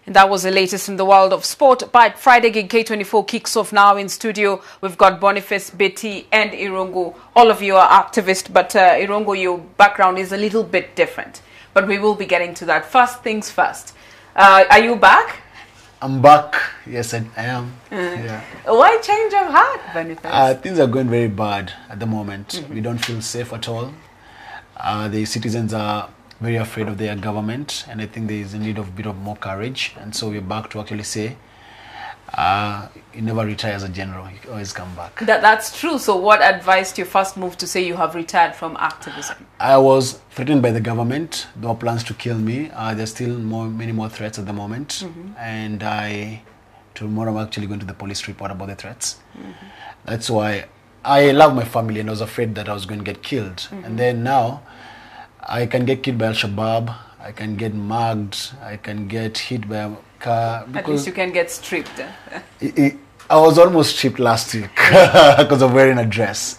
And that was the latest in the world of sport. But Friday Gig K24 kicks off now in studio. We've got Boniface, Betty, and Irungu. All of you are activists, but Irungu, your background is a little bit different. But we will be getting to that. First things first. Are you back? I'm back. Yes, I am. Yeah. Why change of heart, Boniface? Things are going very bad at the moment. We don't feel safe at all. The citizens are very afraid of their government, and I think there is a need of a bit of more courage. And so we're back to actually say, you never retire as a general, you always come back. That's true. So what advised your first move to say you have retired from activism? I was threatened by the government. There were plans to kill me. There's still many more threats at the moment. And tomorrow I'm actually going to the police report about the threats. That's why I love my family, and I was afraid that I was going to get killed. And then now I can get killed by Al-Shabaab, I can get mugged, I can get hit by a car. At least you can get stripped. I was almost stripped last week because of wearing a dress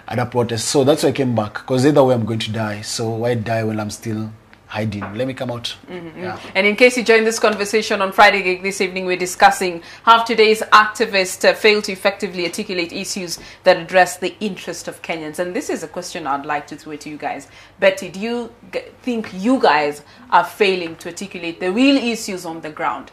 at a protest. So that's why I came back, because either way I'm going to die. So why die when I'm still hiding? Let me come out. Yeah. And in case you joined this conversation on Friday Gig this evening, we're discussing how today's activists fail to effectively articulate issues that address the interest of Kenyans. And this is a question I'd like to throw to you guys. Betty, do you think you guys are failing to articulate the real issues on the ground?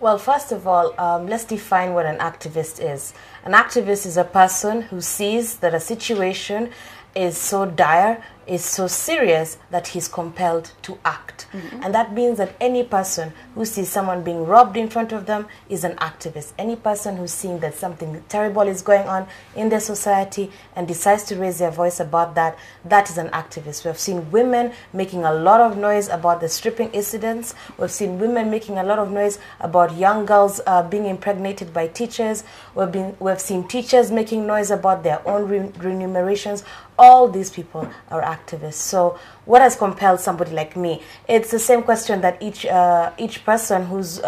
Well, first of all, let's define what an activist is. An activist is a person who sees that a situation is so dire, is so serious that he's compelled to act. And that means that any person who sees someone being robbed in front of them is an activist. Any person who's seeing that something terrible is going on in their society and decides to raise their voice about that, that is an activist. We have seen women making a lot of noise about the stripping incidents. We've seen women making a lot of noise about young girls being impregnated by teachers. We've seen teachers making noise about their own remunerations. All these people are activists. So what has compelled somebody like me? It's the same question that each person who's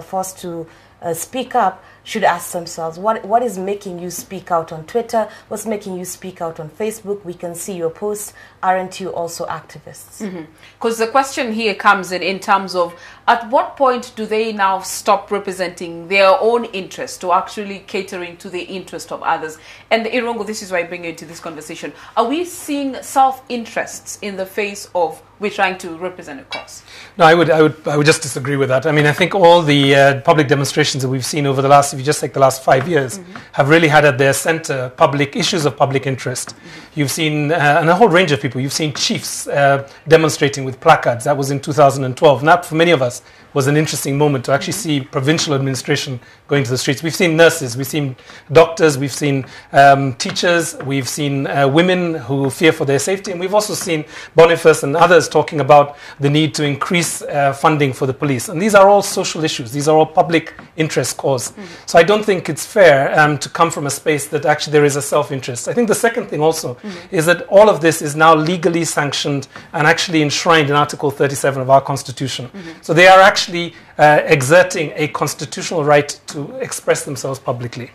forced to speak up should ask themselves. What is making you speak out on Twitter? What's making you speak out on Facebook? We can see your posts. Aren't you also activists? Because the question here comes in terms of, at what point do they now stop representing their own interest to actually catering to the interest of others? And Irungu, this is why I bring you into this conversation. Are we seeing self-interests in the face of we're trying to represent a cause? No, I would just disagree with that. I mean, I think all the public demonstrations that we've seen over the last, if you just take the last 5 years, have really had at their center public issues of public interest. You've seen, and a whole range of people, you've seen chiefs demonstrating with placards. That was in 2012. And that, for many of us, was an interesting moment to actually see provincial administration going to the streets. We've seen nurses, we've seen doctors, we've seen teachers, we've seen women who fear for their safety, and we've also seen Boniface and others talking about the need to increase funding for the police. And these are all social issues. These are all public interest cause. So I don't think it's fair to come from a space that actually there is a self-interest. I think the second thing also is that all of this is now legally sanctioned and actually enshrined in Article 37 of our Constitution. So they are actually exerting a constitutional right to express themselves publicly.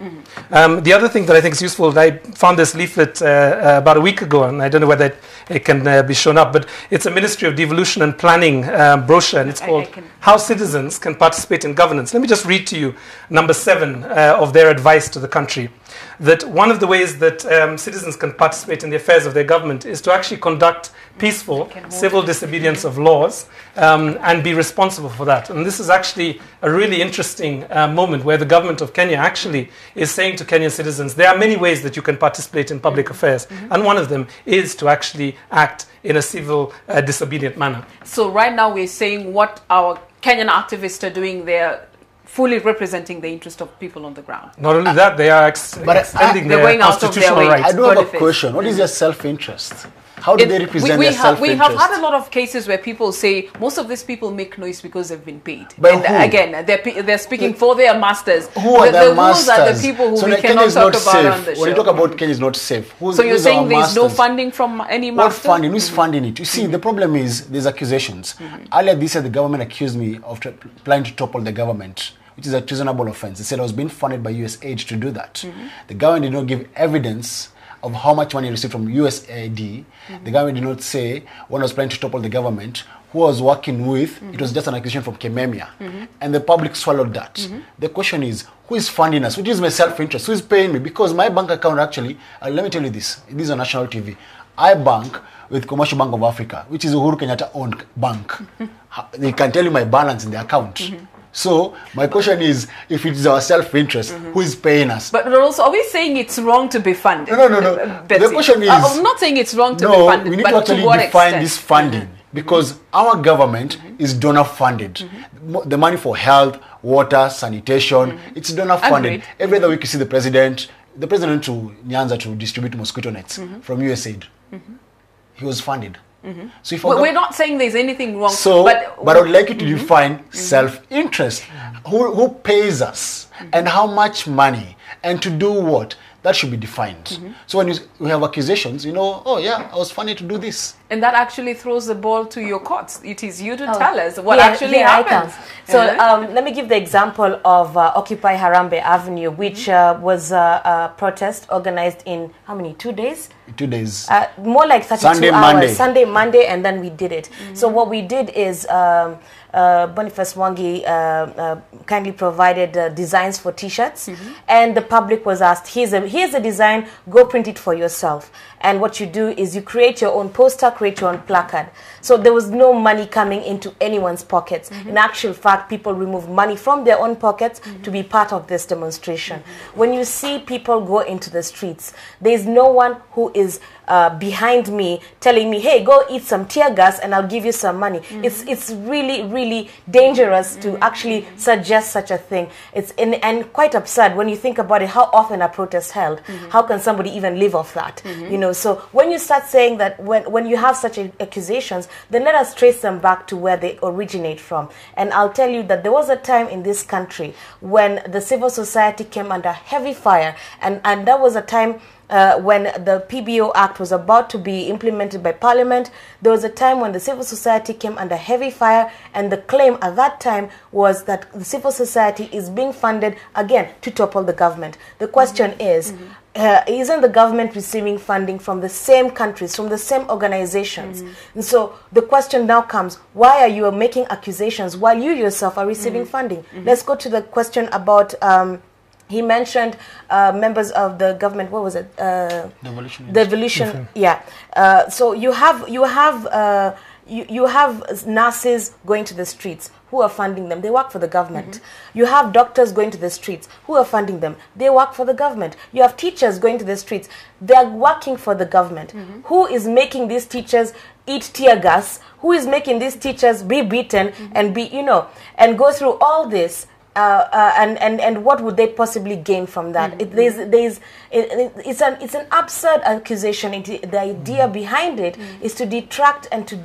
The other thing that I think is useful, I found this leaflet about a week ago, and I don't know whether it can be shown up, but it's a Ministry of Devolution and Planning brochure, and it's called How Citizens Can Participate in Governance. Let me just read to you number 7 of their advice to the country. That one of the ways that citizens can participate in the affairs of their government is to actually conduct peaceful civil disobedience of laws and be responsible for that. And this is actually a really interesting moment where the government of Kenya actually is saying to Kenyan citizens, there are many ways that you can participate in public affairs, and one of them is to actually act in a civil disobedient manner. So right now we're saying what our Kenyan activists are doing there, fully representing the interest of people on the ground. Not only that, they are extending their constitutional rights. I do have a question. What is your self-interest? How do they represent their self-interest? We have had a lot of cases where people say most of these people make noise because they've been paid. But and again, they're speaking for their masters. Who are their masters? Those are the people who we cannot talk about on the show. When you talk about Kenya is not safe. So you're saying there's no funding from any master? What funding? Who's funding it? You see, the problem is there's accusations. Earlier this year, the government accused me of planning to topple the government, which is a treasonable offense. They said I was being funded by US aid to do that. The government did not give evidence of how much money he received from USAID. The government did not say when I was planning to topple the government, who I was working with, it was just an accusation from Kememia. And the public swallowed that. The question is, who is funding us? Which is my self-interest? Who is paying me? Because my bank account actually, let me tell you this is on national TV. I bank with Commercial Bank of Africa, which is Uhuru Kenyatta owned bank. They can tell you my balance in the account. So my question is, if it is our self-interest, who is paying us? But also, are we saying it's wrong to be funded? No. The question is... I'm not saying it's wrong to be funded, we need but to actually what define extent? this funding. Because our government is donor funded. The money for health, water, sanitation, it's donor funded. Agreed. Every other week you see the president to Nyanza to distribute mosquito nets from USAID. He was funded. So if We're not saying there's anything wrong. so, but I would like you to define self-interest. Who pays us and how much money and to do what? That should be defined. So when we have accusations, you know, oh yeah, I was funded to do this. And that actually throws the ball to your courts. It is you to tell us what actually happens. So let me give the example of Occupy Harambe Avenue, which was a protest organized in how many, 2 days? 2 days. More like 32 Sunday, hours. Monday. Sunday, Monday, and then we did it. So what we did is Boniface Wangi kindly provided designs for T-shirts, and the public was asked, here's a design, go print it for yourself. And what you do is you create your own poster, create your own placard. So there was no money coming into anyone's pockets. In actual fact, people removed money from their own pockets to be part of this demonstration. When you see people go into the streets, there's no one who is behind me telling me, hey, go eat some tear gas and I'll give you some money. It's really, really dangerous to actually suggest such a thing. And quite absurd when you think about it, how often are protests held? How can somebody even live off that? You know, so when you start saying that, when you have such accusations, then let us trace them back to where they originate from. And I'll tell you that there was a time in this country when the civil society came under heavy fire, and that was a time when the PBO Act was about to be implemented by Parliament. There was a time when the civil society came under heavy fire, and the claim at that time was that the civil society is being funded, again, to topple the government. The question is, isn't the government receiving funding from the same countries, from the same organizations? And so the question now comes, why are you making accusations while you yourself are receiving funding? Let's go to the question about... he mentioned members of the government. What was it? The evolution. Yeah. So you have nurses going to the streets. Who are funding them? They work for the government. You have doctors going to the streets. Who are funding them? They work for the government. You have teachers going to the streets. They are working for the government. Who is making these teachers eat tear gas? Who is making these teachers be beaten and be, and go through all this? And what would they possibly gain from that? It's an absurd accusation. The idea behind it is to detract and to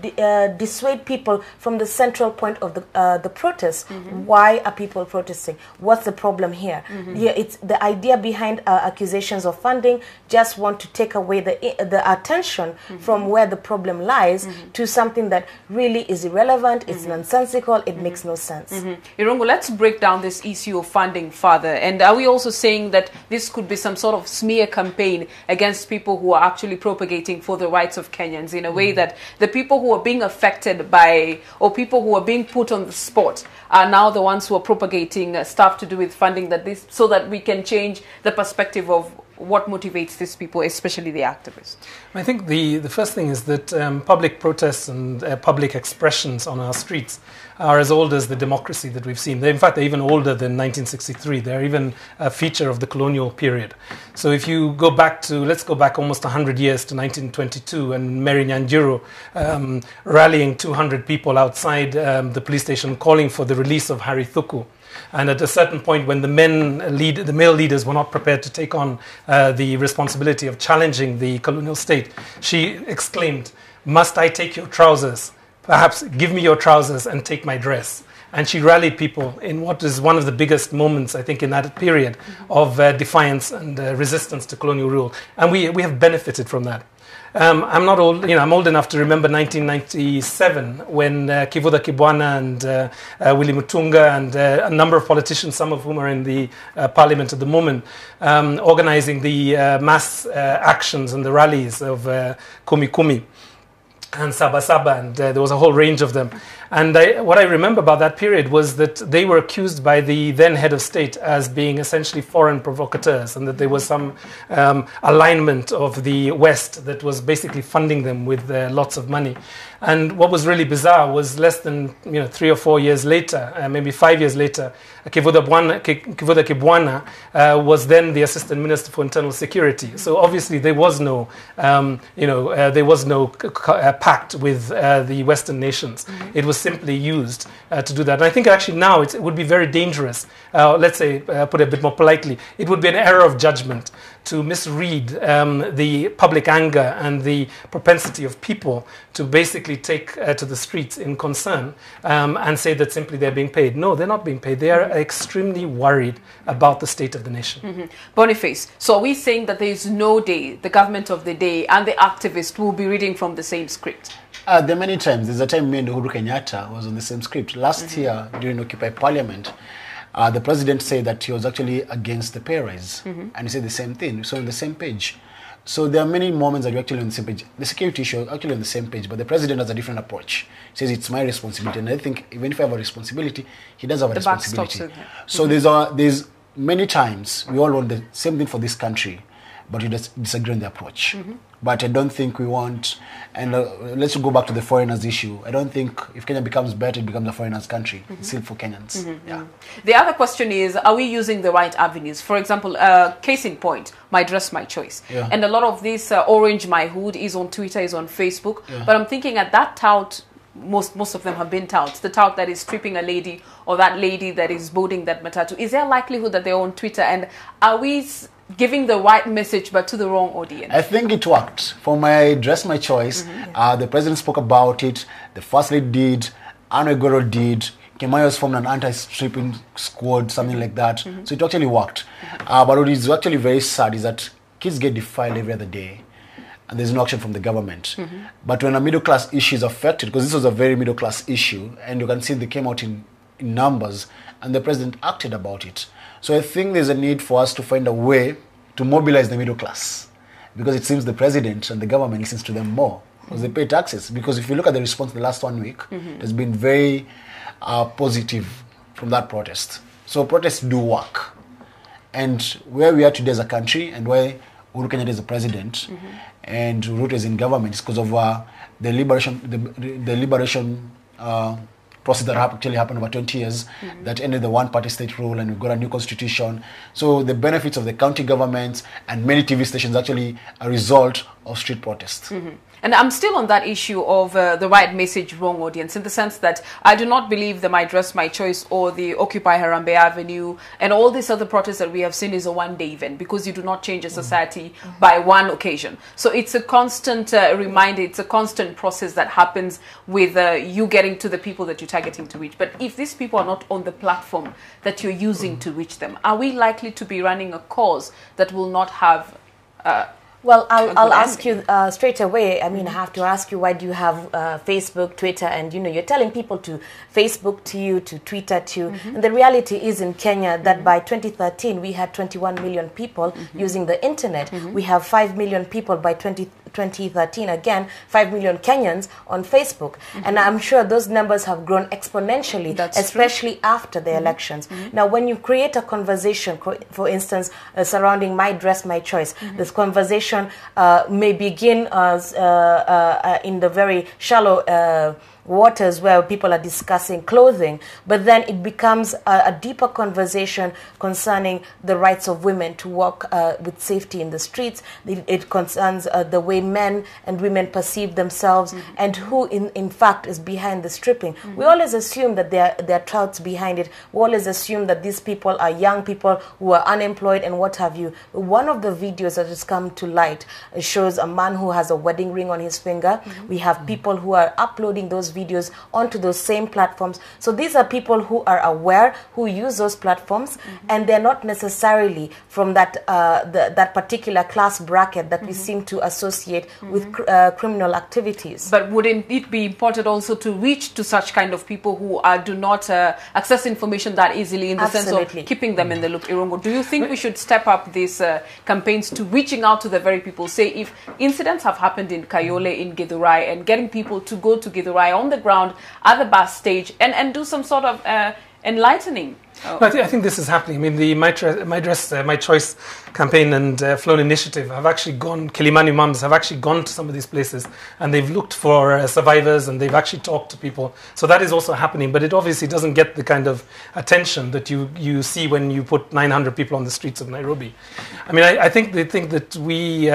dissuade people from the central point of the protest. Why are people protesting? What's the problem here? Yeah, it's the idea behind accusations of funding. Just want to take away the attention from where the problem lies to something that really is irrelevant. It's nonsensical. It makes no sense. Irungu, let's break down this issue of funding further. And are we also saying that this could be some sort of smear campaign against people who are actually propagating for the rights of Kenyans, in a way that the people who are being affected by, or people who are being put on the spot, are now the ones who are propagating stuff to do with funding, so that we can change the perspective of what motivates these people, especially the activists? I think the first thing is that public protests and public expressions on our streets are as old as the democracy that we've seen. In fact, they're even older than 1963. They're even a feature of the colonial period. So if you go back to, let's go back almost 100 years to 1922, and Mary Nyanjiro rallying 200 people outside the police station calling for the release of Harry Thuku. And at a certain point, when the male leaders were not prepared to take on the responsibility of challenging the colonial state, she exclaimed, "Must I take your trousers? Perhaps give me your trousers and take my dress." And she rallied people in what is one of the biggest moments, I think, in that period of defiance and resistance to colonial rule. And we have benefited from that. I'm not old, I'm old enough to remember 1997 when Kivuda Kibwana and Willy Mutunga and a number of politicians, some of whom are in the parliament at the moment, organizing the mass actions and the rallies of Kumi Kumi and Saba Saba, and there was a whole range of them. And what I remember about that period was that they were accused by the then head of state as being essentially foreign provocateurs, and that there was some alignment of the West that was basically funding them with lots of money. And what was really bizarre was less than 3 or 4 years later, maybe 5 years later, Kivuda Kibwana was then the Assistant Minister for Internal Security. So obviously there was no, pact with the Western nations. It was simply used to do that. And I think actually now it would be very dangerous. Let's say, put it a bit more politely, it would be an error of judgment to misread the public anger and the propensity of people to basically take to the streets in concern and say that simply they're being paid. No, they're not being paid. They are extremely worried about the state of the nation. Boniface, so are we saying that there is no day, the government of the day and the activist will be reading from the same script? There are many times. There's a time me and Uhuru Kenyatta was on the same script. Last year, during Occupy Parliament, the president said that he was actually against the pay rise. And he said the same thing. So on the same page. So there are many moments that we're actually on the same page. The security issue is actually on the same page, but the president has a different approach. He says it's my responsibility. And I think even if I have a responsibility, he does have a responsibility. So there's many times we all want the same thing for this country, but we disagree on the approach. But I don't think we want, and let's go back to the foreigners issue. I don't think if Kenya becomes better, it becomes a foreigners country. It's still for Kenyans. Yeah. The other question is, are we using the right avenues? For example, case in point, my dress, my choice. Yeah. And a lot of this orange my hood is on Twitter, is on Facebook. Yeah. But I'm thinking at that tout, most of them have been touts. The tout that is stripping a lady or that lady that is boarding that matatu. Is there a likelihood that they're on Twitter? And are we giving the right message but to the wrong audience? I think it worked. For my dress, my choice, the president spoke about it, the first lady did, Anne Egoro did, Kemayos formed an anti-stripping squad, something like that. So it actually worked. But what is actually very sad is that kids get defiled every other day and there's no action from the government. But when a middle class issue is affected, because this was a very middle class issue, and you can see they came out in numbers, and the president acted about it. So I think there's a need for us to find a way to mobilize the middle class, because it seems the president and the government listens to them more because they pay taxes. Because if you look at the response the last 1 week, it has been very positive from that protest. So protests do work. And where we are today as a country and where Uhuru Kenyatta is the president and Ruto is in government is because of the liberation process that actually happened over 20 years that ended the one-party state rule, and we've got a new constitution. So the benefits of the county governments and many TV stations actually a result of street protests. And I'm still on that issue of the right message, wrong audience, in the sense that I do not believe the My Dress, My Choice or the Occupy Harambee Avenue and all these other protests that we have seen is a one-day event, because you do not change a society by one occasion. So it's a constant reminder, it's a constant process that happens with you getting to the people that you're targeting to reach. But if these people are not on the platform that you're using to reach them, are we likely to be running a cause that will not have... Well, I'll ask you straight away. I mean, I have to ask you, why do you have Facebook, Twitter, and you're telling people to Facebook to you, to Twitter to you. And the reality is in Kenya that by 2013 we had 21 million people using the internet. We have 5 million people by 2013, again 5 million Kenyans on Facebook, and I'm sure those numbers have grown exponentially, especially after the elections. Now, when you create a conversation, for instance, surrounding My Dress, My Choice, this conversation may begin in the very shallow waters where people are discussing clothing, but then it becomes a deeper conversation concerning the rights of women to walk with safety in the streets. It concerns the way men and women perceive themselves and who in fact is behind the stripping. We always assume that there are trouts behind it. We always assume that these people are young people who are unemployed and what have you. One of the videos that has come to light shows a man who has a wedding ring on his finger. We have people who are uploading those videos onto those same platforms. So these are people who are aware, who use those platforms, and they're not necessarily from that that particular class bracket that we seem to associate with criminal activities. But wouldn't it be important also to reach to such kind of people who do not access information that easily, in the sense of keeping them in the loop? Irungu, do you think we should step up these campaigns to reaching out to the very people? Say if incidents have happened in Kayole, in Githurai, and getting people to go to Githurai on the ground at the bus stage and do some sort of enlightening. No, I think this is happening. I mean, the My Dress, My Choice campaign and Flown Initiative have actually gone, Kilimani Mums have actually gone to some of these places, and they've looked for survivors, and they've actually talked to people. So that is also happening, but it obviously doesn't get the kind of attention that you see when you put 900 people on the streets of Nairobi. I mean, I think the thing that we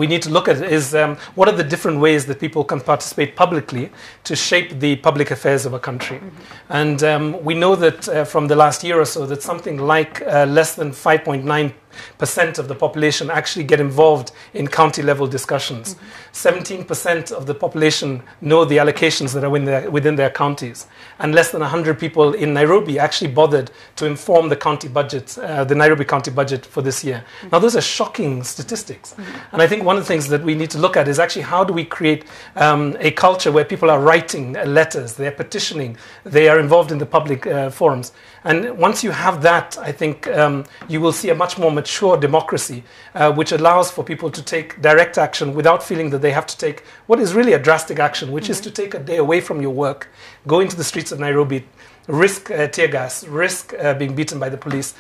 need to look at is what are the different ways that people can participate publicly to shape the public affairs of a country. And we know that from the last year or so that something like less than 5.9% of the population actually get involved in county level discussions. 17% of the population know the allocations that are within their counties, and less than 100 people in Nairobi actually bothered to inform the county budget, the Nairobi county budget for this year. Now those are shocking statistics, and I think one of the things that we need to look at is actually how do we create a culture where people are writing letters, they're petitioning, they are involved in the public forums. And once you have that, I think you will see a much more mature democracy, which allows for people to take direct action without feeling that they have to take what is really a drastic action, which is to take a day away from your work, go into the streets of Nairobi, risk tear gas, risk being beaten by the police,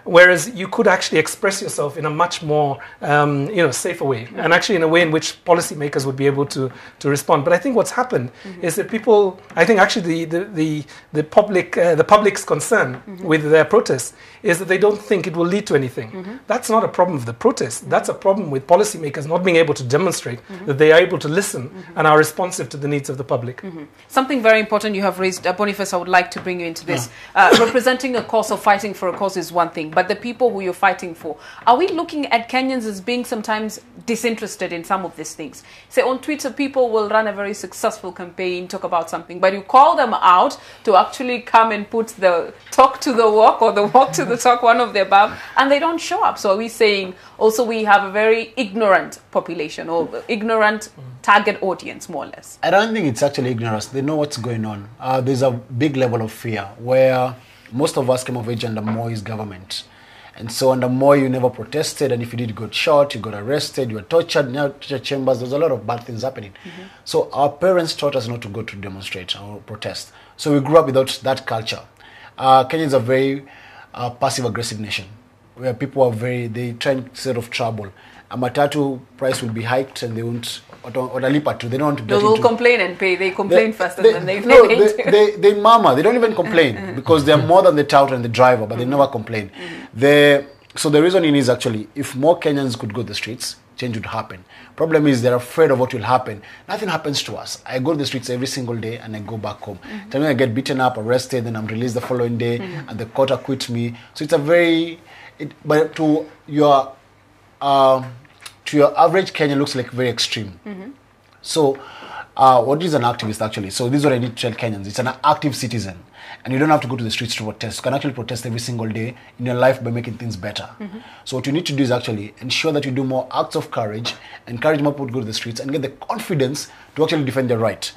whereas you could actually express yourself in a much more safer way, and actually in a way in which policymakers would be able to respond. But I think what's happened is that people, I think actually the public's concern with their protests is that they don't think it will lead to anything. That's not a problem of the protest. That's a problem with policymakers not being able to demonstrate that they are able to listen and are responsive to the needs of the public. Something very important you have raised, Boniface, I would like to bring you into this. Representing a cause or fighting for a cause is one thing, but the people who you're fighting for, are we looking at Kenyans as being sometimes disinterested in some of these things? Say on Twitter, people will run a very successful campaign, talk about something, but you call them out to actually come and put the talk to the walk or the walk to the talk, one of the above, and they don't show up. So are we saying also we have a very ignorant population or ignorant target audience, more or less? I don't think it's actually ignorance. They know what's going on. There's a big level of fear where most of us came of age under Moi's government. And so under Moi, you never protested, and if you did, you got shot, you got arrested, you were tortured, now torture chambers, there's a lot of bad things happening. So our parents taught us not to go to demonstrate or protest. So we grew up without that culture. Kenyans are very passive-aggressive nation, where people are they try and set off trouble. A matatu price will be hiked and they won't, or lipa too, they don't want to get They will into, complain and pay. They complain faster than they no, pay. they mama, they don't even complain because they're more than the tout and the driver, but they never complain. So the reasoning is actually, if more Kenyans could go to the streets, change would happen. Problem is they're afraid of what will happen. Nothing happens to us. I go to the streets every single day and I go back home. Tell me I get beaten up, arrested, then I'm released the following day and the court acquits me. So it's a very, but to your average Kenyan looks like very extreme. So what is an activist actually? So this is what I need to tell Kenyans. It's an active citizen. And you don't have to go to the streets to protest. You can actually protest every single day in your life by making things better. So what you need to do is actually ensure that you do more acts of courage, encourage more people to go to the streets and get the confidence to actually defend their right.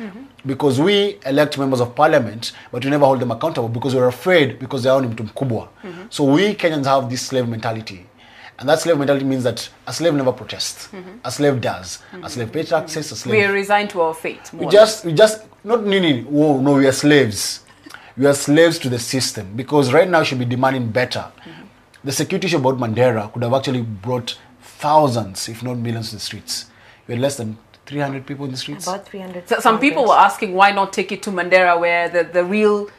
Because we elect members of parliament, but we never hold them accountable because we're afraid because they're on mtu mkubwa. So we Kenyans have this slave mentality. And that slave mentality means that a slave never protests. A slave does. A slave pays taxes, a slave... We are resigned to our fate. We just, not meaning, whoa, no, we are slaves. We are slaves to the system because right now we should be demanding better. The security issue about Mandera could have actually brought thousands, if not millions, to the streets. We had less than 300 people in the streets. About 300. So some people were asking why not take it to Mandera where the real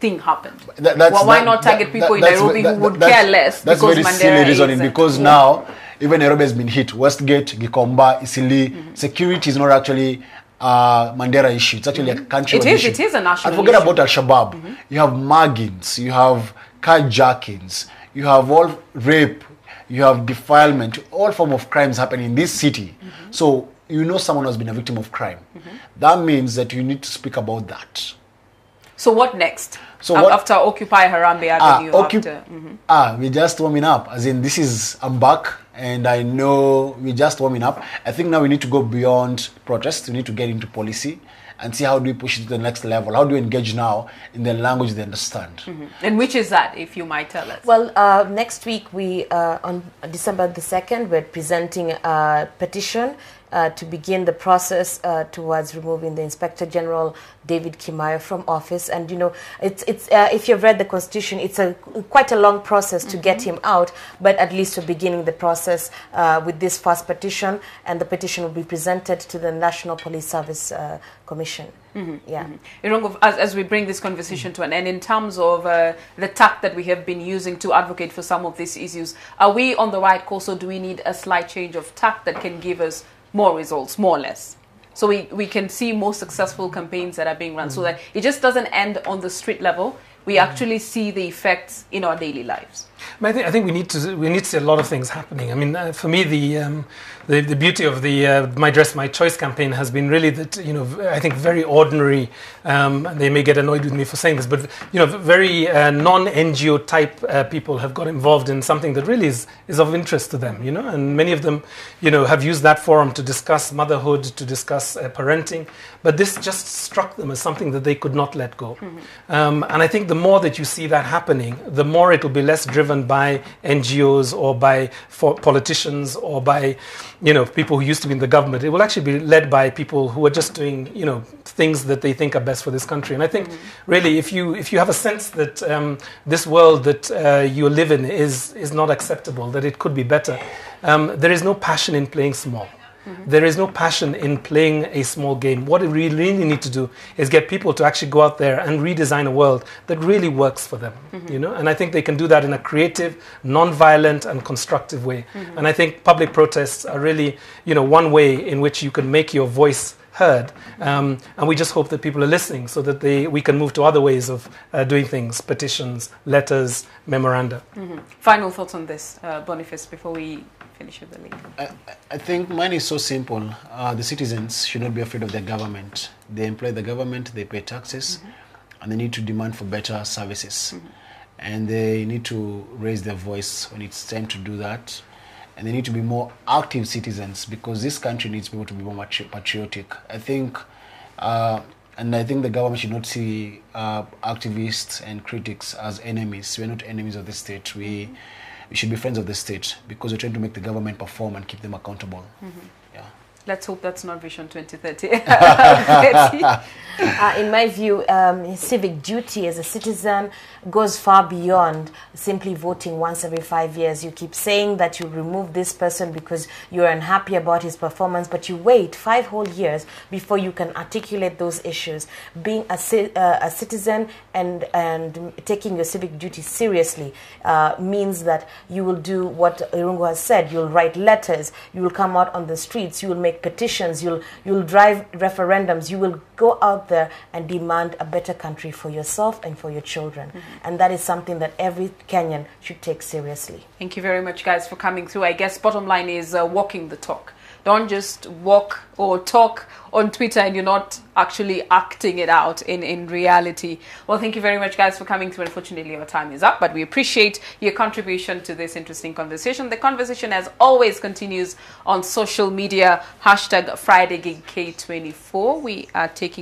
thing happened. Why not target people in Nairobi who would care less? That's because very Mandera silly reasoning because now even Nairobi has been hit. Westgate, Gikomba, Isili. Security is not actually Mandera issue. It's actually a country issue. It is a national and forget issue. about Al-Shabaab. You have muggings, you have carjackings, you have all rape, you have defilement, all form of crimes happening in this city. So you know someone has been a victim of crime, that means that you need to speak about that. So what next? So after Occupy Harambe Avenue? We're just warming up. As in, I'm back, and I know we're just warming up. I think now we need to go beyond protest. We need to get into policy and see how do we push it to the next level. How do we engage now in the language they understand? And which is that, if you might tell us? Well, next week, on December the 2nd, we're presenting a petition to begin the process towards removing the Inspector General David Kimaya from office. And you know, it's if you've read the Constitution, it's quite a long process to get him out. But at least we're beginning the process with this first petition, and the petition will be presented to the National Police Service Commission. Irungu, as we bring this conversation to an end, in terms of the tact that we have been using to advocate for some of these issues, are we on the right course, or do we need a slight change of tact that can give us more results, more or less? So we can see more successful campaigns that are being run, so that it just doesn't end on the street level. We actually see the effects in our daily lives. I think we need to see a lot of things happening. I mean, for me, the beauty of the My Dress My Choice campaign has been really that, you know, I think very ordinary. They may get annoyed with me for saying this, but you know, very non-NGO type people have got involved in something that really is of interest to them. You know, and many of them, you know, have used that forum to discuss motherhood, to discuss parenting. But this just struck them as something that they could not let go. And I think the more that you see that happening, the more it will be less driven by NGOs or by politicians or by, you know, people who used to be in the government. It will actually be led by people who are just doing, you know, things that they think are best for this country. And I think really, if you have a sense that this world that you live in is not acceptable, that it could be better, there is no passion in playing small. There is no passion in playing a small game. What we really need to do is get people to actually go out there and redesign a world that really works for them. You know, and I think they can do that in a creative, non-violent, and constructive way. And I think public protests are really, you know, one way in which you can make your voice heard. And we just hope that people are listening, so that we can move to other ways of doing things: petitions, letters, memoranda. Final thoughts on this, Boniface, before we finish with the link? I think mine is so simple. The citizens should not be afraid of their government. They employ the government, they pay taxes, and they need to demand for better services. And they need to raise their voice when it's time to do that. And they need to be more active citizens, because this country needs people to be more patriotic. I think, and I think the government should not see activists and critics as enemies. We're not enemies of the state. We should be friends of the state, because we're trying to make the government perform and keep them accountable. Yeah. Let's hope that's not Vision 2030. In my view, civic duty as a citizen goes far beyond simply voting once every 5 years. You keep saying that you remove this person because you're unhappy about his performance, but you wait 5 whole years before you can articulate those issues. Being a citizen and taking your civic duty seriously means that you will do what Irungu has said. You'll write letters, you will come out on the streets, you will make petitions, you'll drive referendums, you will go out there and demand a better country for yourself and for your children. And that is something that every Kenyan should take seriously. Thank you very much, guys, for coming through. I guess bottom line is walking the talk. Don't just walk or talk on Twitter and you're not actually acting it out in reality. Well, thank you very much, guys, for coming through. Unfortunately, our time is up, but we appreciate your contribution to this interesting conversation. The conversation, as always, continues on social media. #FridayGigK24. We are taking